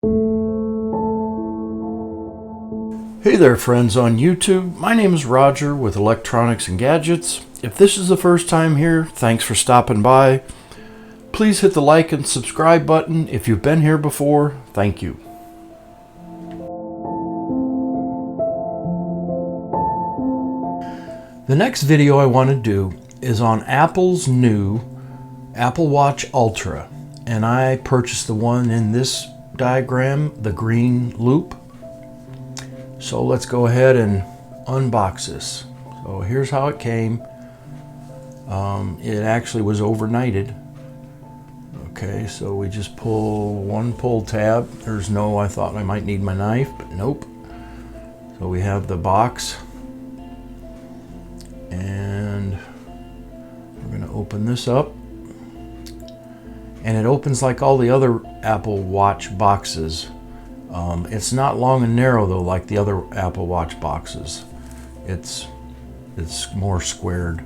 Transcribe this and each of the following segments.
Hey there friends on YouTube, my name is Roger with Electronics and Gadgets. If this is the first time here, thanks for stopping by. Please hit the like and subscribe button. If you've been here before, thank you. The next video I want to do is on Apple's new Apple Watch Ultra. And I purchased the one in this diagram, the green loop. So let's go ahead and unbox this. So here's how it came. It actually was overnighted. Okay, so we just pull one pull tab. There's no, I thought I might need my knife, but nope. So we have the box. And we're going to open this up. And it opens like all the other Apple Watch boxes. It's not long and narrow though, like the other Apple Watch boxes. It's more squared.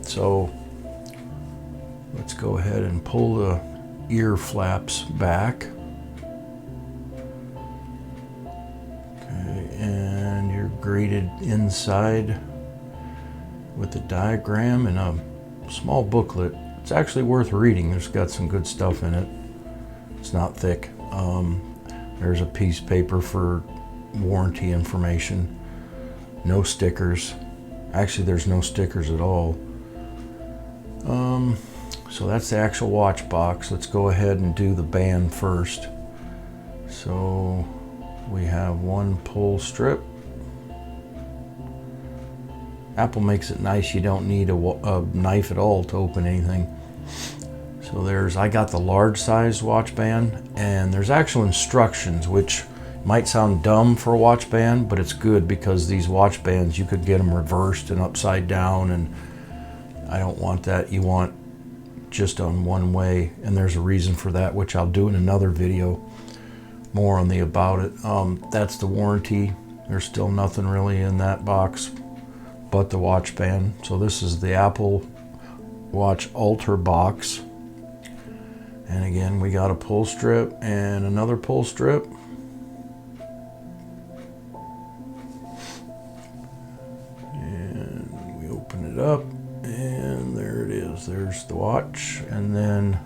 So let's go ahead and pull the ear flaps back. Okay, and you're graded inside with the diagram and a small booklet. It's actually worth reading. There's got some good stuff in it. It's not thick. There's a piece of paper for warranty information. No stickers. Actually, there's no stickers at all. So that's the actual watch box. Let's go ahead and do the band first. So we have one pull strip. Apple makes it nice. You don't need a knife at all to open anything. So I got the large size watch band, and there's actual instructions, which might sound dumb for a watch band, but it's good because these watch bands, you could get them reversed and upside down, and I don't want that. You want just on one way, and there's a reason for that, which I'll do in another video more on the about it. That's the warranty. There's still nothing really in that box but the watch band. So this is the Apple Watch Ultra box. And again, we got a pull strip and another pull strip. And we open it up, and there it is. There's the watch. And then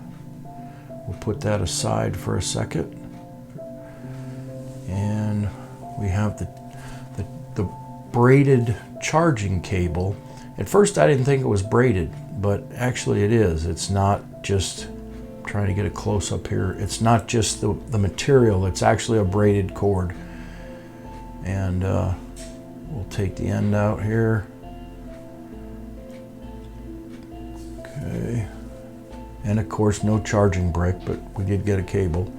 we'll put that aside for a second. And we have the braided charging cable. At first I didn't think it was braided, but actually it is. It's not just, trying to get a close up here, it's not just the material, it's actually a braided cord. And we'll take the end out here. Okay, and of course no charging brick, but we did get a cable.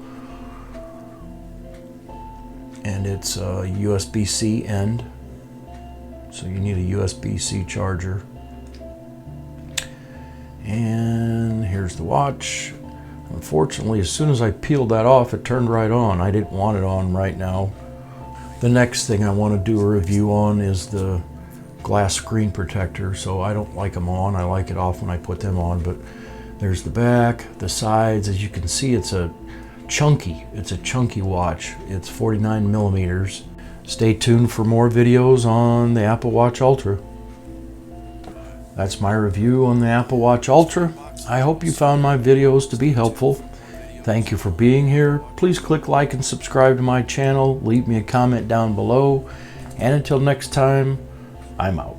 And it's a USB-C end, so you need a USB-C charger. And here's the watch. Unfortunately, as soon as I peeled that off, it turned right on. I didn't want it on right now. The next thing I want to do a review on is the glass screen protector. So I don't like them on. I like it off when I put them on. But there's the back, the sides. As you can see, it's a chunky watch. It's 49 millimeters. Stay tuned for more videos on the Apple Watch Ultra. That's my review on the Apple Watch Ultra. I hope you found my videos to be helpful. Thank you for being here. Please click like and subscribe to my channel. Leave me a comment down below. And until next time, I'm out.